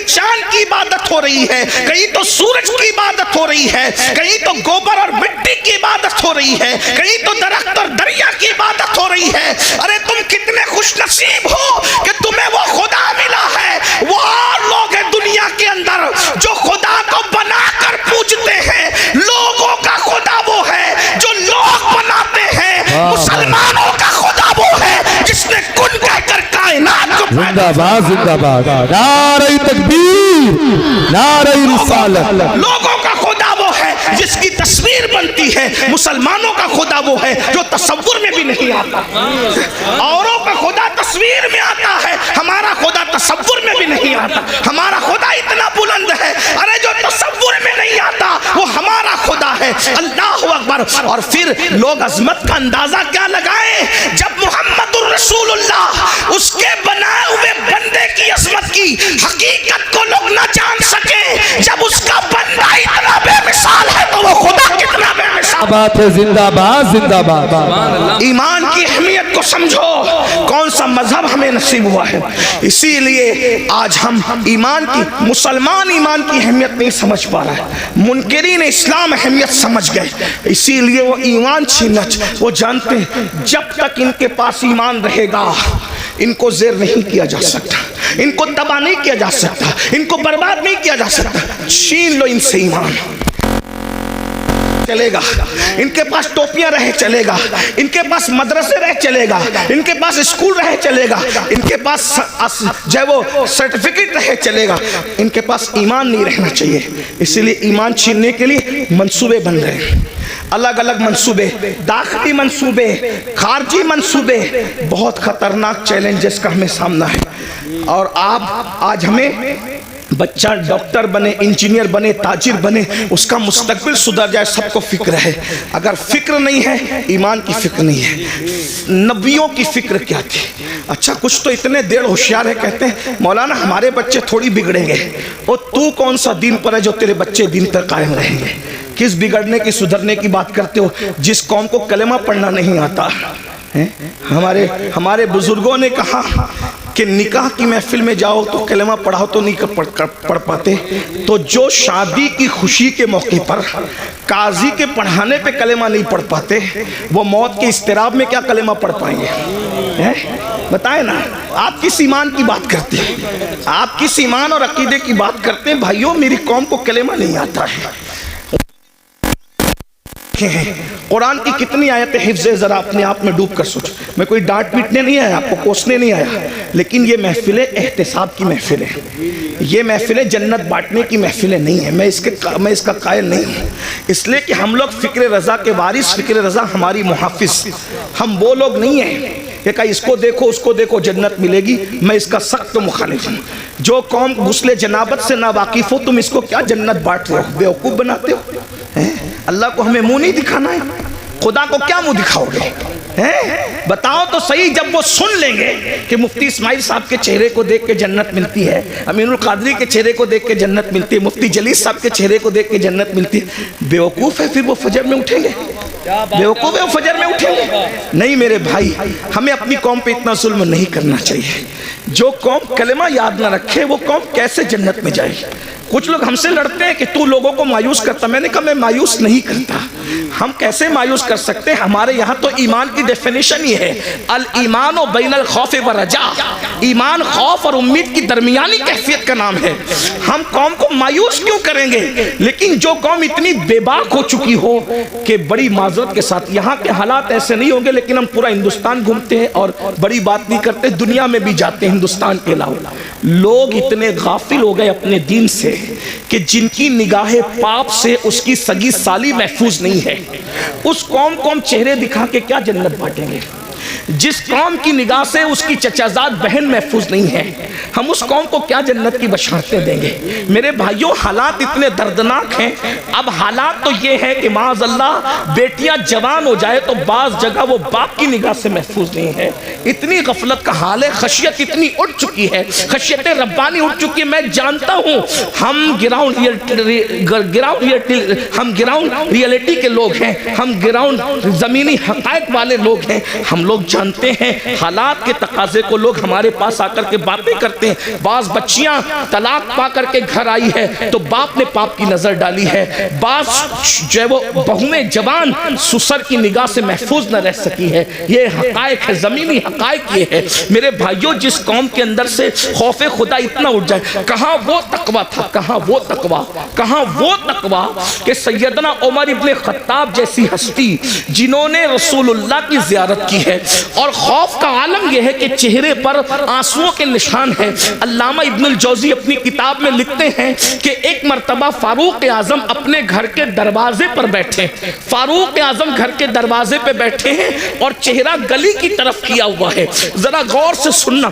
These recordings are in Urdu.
چاند کی عبادت ہو رہی ہے، کہیں تو سورج کی عبادت ہو رہی ہے، کہیں تو گوبر اور مٹی کی عبادت ہو رہی ہے، کہیں تو درخت اور دریا کی عبادت ہو رہی ہے۔ ارے تم کتنے خوش نصیب ہو کہ تمہیں وہ خدا ملا ہے۔ وہ اور لوگ ہیں دنیا کے اندر جو خدا کو بنا کر پوجتے ہیں، لوگوں کا خدا وہ ہے جو لوگ بناتے ہیں، مسلمانوں کا خدا وہ ہے جس نے کن کہہ کر کائنات کو زندہ باد، زندہ باد، نعرہ تکبیر، نعرہ رسالت۔ لوگوں کا خدا وہ ہے جس کی تصویر بنتی ہے، مسلمانوں کا خدا وہ ہے جو تصور میں بھی نہیں آتا۔ اوروں کا خدا تصویر میں آتا ہے، ہمارا خدا تصور میں بھی نہیں آتا۔ ہمارا خدا اتنا بلند ہے، ارے جو تصور میں نہیں آتا وہ ہمارا خدا ہے۔ اللہ اکبر۔ اور پھر لوگ عظمت کا اندازہ کیا لگائیں جب محمد الرسول اللہ اس کے بنائے ہوئے بندے کی عظمت کی حقیقت کو لوگ نہ جان سکیں، جب اس کا بندہ اتنا بے مثال ہے تو وہ خدا کتنا بے مثال بات ہے۔ زندہ باد، زندہ باد۔ ایمان کی اہمیت کو سمجھو، کون سا مذہب ہمیں نصیب ہوا ہے۔ اسی لیے آج ہم ایمان کی، مسلمان ایمان کی اہمیت نہیں سمجھ پا رہا ہے، منکرین اسلام اہمیت سمجھ گئے، اسی لیے وہ ایمان چھیننا، وہ جانتے ہیں جب تک ان کے پاس ایمان رہے گا ان کو زیر نہیں کیا جا سکتا، ان کو تباہ نہیں کیا جا سکتا، ان کو برباد نہیں کیا جا سکتا۔ چھین لو ان سے ایمان، چلے گا، ان کے پاس ٹوپیاں رہے چلے گا، ان کے پاس مدرسے رہے چلے گا، ان کے پاس اسکول رہے چلے گا، ان کے پاس جو ہے وہ سرٹیفکیٹ رہے چلے گا، ان کے پاس ایمان نہیں رہنا چاہیے۔ اسی لیے ایمان چھیننے کے لیے منصوبے بن رہے ہیں، الگ الگ منصوبے، داخلی منصوبے، خارجی منصوبے، بہت خطرناک چیلنجز کا ہمیں سامنا ہے۔ اور آج ہمیں بچہ ڈاکٹر بنے، انجینئر بنے، تاجر بنے، اس کا مستقبل سدھر جائے، سب کو فکر ہے۔ اگر فکر نہیں ہے، ایمان کی فکر نہیں ہے۔ نبیوں کی فکر کیا تھی؟ اچھا کچھ تو اتنے دیر ہوشیار ہے، کہتے ہیں مولانا ہمارے بچے تھوڑی بگڑیں گے۔ اور تو کون سا دین پر ہے جو تیرے بچے دین پر قائم رہیں گے؟ کس بگڑنے کی، سدھرنے کی بات کرتے ہو جس قوم کو کلمہ پڑھنا نہیں آتا؟ ہمارے بزرگوں نے کہا کہ نکاح کی محفل میں جاؤ تو کلمہ پڑھاؤ تو نہیں پڑھ پاتے، تو جو شادی کی خوشی کے موقع پر قاضی کے پڑھانے پہ کلمہ نہیں پڑھ پاتے، وہ موت کے اضطراب میں کیا کلمہ پڑھ پائیں گے؟ بتائیں نا، آپ کس ایمان کی بات کرتے ہیں؟ آپ کس ایمان اور عقیدے کی بات کرتے ہیں؟ بھائیوں میری قوم کو کلمہ نہیں آتا ہے۔ قرآن کی کتنی آیتیں حفظ ہے، ذرا اپنے آپ میں ڈوب کر سوچو۔ میں کوئی ڈانٹ پیٹنے نہیں آیا، آپ کو کوسنے نہیں آیا، لیکن یہ محفلیں احتساب کی محفلیں، یہ محفلیں جنت بانٹنے کی محفلیں نہیں ہیں۔ میں اس کا قائل نہیں ہوں، اس لیے کہ ہم لوگ فکر رضا کے وارث، فکر رضا ہماری محافظ، ہم وہ لوگ نہیں ہیں کہ کہا اس کو دیکھو اس کو دیکھو جنت ملے گی۔ میں اس کا سخت مخالف ہوں۔ جو قوم غسل جنابت سے نا واقف ہو، تم اس کو کیا جنت بانٹ رہے ہو؟ بیوقوف بناتے ہو۔ اللہ کو ہمیں منہ نہیں دکھانا ہے، خدا کو کیا منہ دکھاؤ گے؟ بتاؤ تو صحیح، جب وہ سن لیں گے کہ مفتی اسماعیل صاحب کے چہرے کو دیکھ کے جنت ملتی ہے، امین القادری کے چہرے کو دیکھ کے جنت ملتی ہے، مفتی جلیس صاحب کے چہرے کو دیکھ کے جنت ملتی ہے، بیوقوف ہے پھر وہ فجر میں اٹھیں گے؟ بیوقوف ہے وہ فجر میں اٹھیں گے؟ نہیں میرے بھائی، ہمیں اپنی قوم پہ اتنا ظلم نہیں کرنا چاہیے۔ جو قوم کلمہ یاد نہ رکھے وہ قوم کیسے جنت میں جائے؟ کچھ لوگ ہم سے لڑتے ہیں کہ تو لوگوں کو مایوس کرتا، میں نے کہا میں مایوس نہیں کرتا۔ ہم کیسے مایوس کر سکتے ہیں؟ ہمارے یہاں تو ایمان کی ڈیفینیشن ہی ہے، الایمان بین الخوف والرجاء، ایمان خوف اور امید کی درمیانی کیفیت کا نام ہے۔ ہم قوم کو مایوس کیوں کریں گے؟ لیکن جو قوم اتنی بے باک ہو چکی ہو کہ بڑی معذرت کے ساتھ، یہاں کے حالات ایسے نہیں ہوں گے لیکن ہم پورا ہندوستان گھومتے ہیں اور بڑی بات نہیں کرتے، دنیا میں بھی جاتے ہیں ہندوستان کے علاوہ۔ لوگ اتنے غافل ہو گئے اپنے دین سے کہ جن کی نگاہ پاپ سے اس کی سگی سالی محفوظ نہیں ہے، اس قوم کو ہم چہرے دکھا کے کیا جنت بانٹیں گے؟ جس قوم کی نگاہ سے اس کی چچازاد بہن محفوظ نہیں ہے، ہم اس قوم کو کیا جنت کی بشارتیں دیں گے؟ میرے بھائیوں حالات اتنے دردناک ہیں۔ اب حالات تو یہ ہے کہ معاذ اللہ بیٹیاں جوان ہو جائے تو بعض جگہ وہ باپ کی نگاہ سے محفوظ نہیں ہے۔ اتنی غفلت کا حال ہے، خشیت اتنی اٹھ چکی ہے، خشیت ربانی اٹھ چکی ہے۔ میں جانتا ہوں ہم گراؤنڈ ریئلٹی کے لوگ ہیں، ہم گراؤنڈ زمینی حقائق والے لوگ ہیں، ہم لوگ جانتے ہیں حالات کے تقاضے کو لوگ ہمارے پاس آ کر کے باتیں کرتے ہیں. بعض بچیاں طلاق پا کر کے گھر آئی ہے تو باپ نے باپ کی نظر ڈالی ہے. بعض جو ہے وہ بہویں جوان سسر کی نگاہ سے محفوظ نہ رہ سکی ہے. یہ حقائق ہے, زمینی حقائق یہ ہے میرے بھائیوں. جس قوم کے اندر سے خوف خدا اتنا اٹھ جائے, کہاں وہ تقویٰ تھا, کہاں وہ تقویٰ, کہاں وہ تقویٰ کہ سیدنا عمر ابن خطاب جیسی ہستی جنہوں نے رسول اللہ کی زیارت کی ہے, اور خوف کا عالم یہ ہے کہ چہرے پر آنسوؤں کے نشان ہے. علامہ ابن الجوزی اپنی کتاب میں لکھتے ہیں کہ ایک مرتبہ فاروق اعظم اپنے گھر کے دروازے پر بیٹھے, فاروق اعظم گھر کے دروازے پہ بیٹھے ہیں اور چہرہ گلی کی طرف کیا ہوا ہے. ذرا غور سے سننا,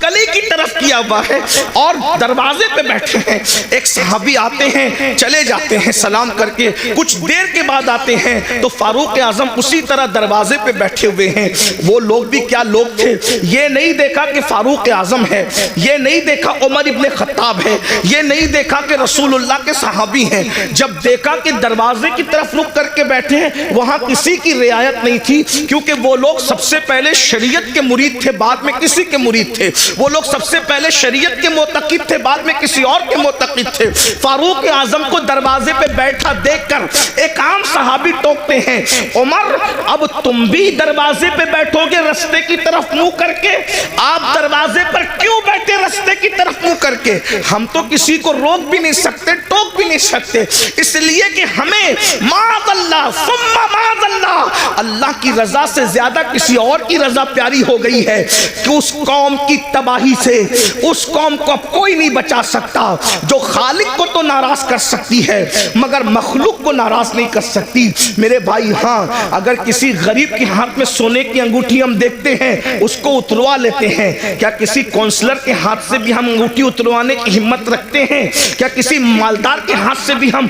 گلی کی طرف کیا ہوا ہے اور دروازے پہ بیٹھے ہیں. ایک صحابی آتے ہیں, چلے جاتے ہیں سلام کر کے, کچھ دیر کے بعد آتے ہیں تو فاروق اعظم اسی طرح دروازے پہ بیٹھے ہوئے ہیں. وہ لوگ بھی کیا لوگ تھے, یہ نہیں دیکھا کہ فاروق اعظم ہے, یہ نہیں دیکھا عمر ابن خطاب ہے, یہ نہیں دیکھا کہ رسول اللہ کے صحابی ہیں. جب دیکھا کہ دروازے کی طرف رک کر کے بیٹھے ہیں, وہاں کسی کی رعایت نہیں تھی, کیونکہ وہ لوگ سب سے پہلے شریعت کے مرید تھے, بعد میں کسی کے مرید تھے. وہ لوگ سب سے پہلے شریعت کے معتقد تھے, بعد میں کسی اور کے معتقد تھے. فاروق اعظم کو دروازے پہ بیٹھا دیکھ کر ایک عام صحابی ٹوکتے ہیں, عمر اب تم بھی دروازے پہ بیٹھو گے رستے کی طرف منہ کر کے؟ آپ دروازے پر کیوں بیٹھے رستے کی طرف منہ کر کے؟ ہم تو کسی کو روک بھی نہیں سکتے, ٹوک بھی نہیں سکتے, اس لیے کہ ہمیں معاذ اللہ ثم معاذ اللہ اللہ کی رضا سے زیادہ کسی اور کی رضا پیاری ہو گئی ہے کہ اس قوم کی تباہی سے اس قوم کو اب کوئی نہیں بچا سکتا. جو خالق کو تو ناراض کر سکتی ہے مگر مخلوق کو ناراض نہیں کر سکتی. میرے بھائی ہاں, اگر کسی غریب کے ہاتھ میں سونے کی انگوٹھی ہم دیکھتے ہیں اس کو اتروا لیتے ہیں. کیا کسی کونسلر کے ہاتھ سے بھی ہم انگوٹھی اتروانے کی ہمت رکھتے ہیں؟ کیا کسی مالدار کے ہاتھ سے بھی ہم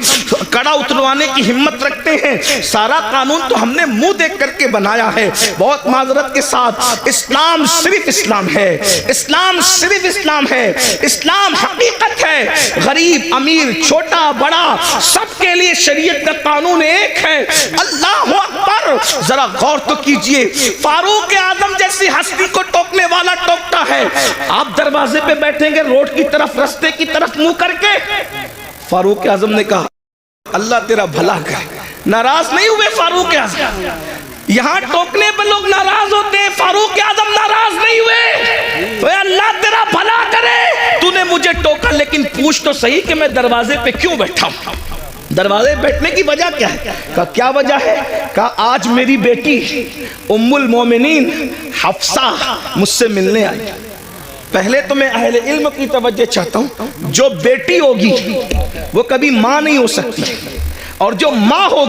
کڑا اتروانے کی ہمت رکھتے ہیں؟ سارا قانون تو ہم نے منہ دیکھ کر کے بنایا ہے. بہت معذرت کے ساتھ, اسلام صرف اسلام ہے, اسلام صرف اسلام ہے, اسلام حقیقت ہے. غریب امیر چھوٹا بڑا سب کے لیے شریعت کا قانون ایک ہے. اللہ اکبر. ذرا غور تو کیجئے, فاروق اعظم جیسی ہستی کو ٹوکنے والا ٹوکتا ہے, آپ دروازے پہ بیٹھیں گے روڈ کی طرف رستے کی طرف منہ کر کے؟ فاروق اعظم نے کہا اللہ تیرا بھلا کرے. ناراض نہیں ہوئے فاروق اعظم, یہاں ٹوکنے پہ لوگ ناراض ہوتے ہیں, فاروق اعظم ناراض نہیں ہوئے. تو اللہ تیرا بھلا کرے, تو نے مجھے ٹوکا لیکن پوچھ تو صحیح کہ میں دروازے پہ کیوں بیٹھا ہوں, دروازے بیٹھنے کی وجہ کیا ہے؟ کہا کیا وجہ ہے؟ کہا آج میری بیٹی ام المومنین حفصہ مجھ سے ملنے آئی. پہلے تو میں اہل علم کی توجہ چاہتا ہوں, جو بیٹی ہوگی وہ کبھی ماں نہیں ہو سکتی, اور جو ماں ہوگی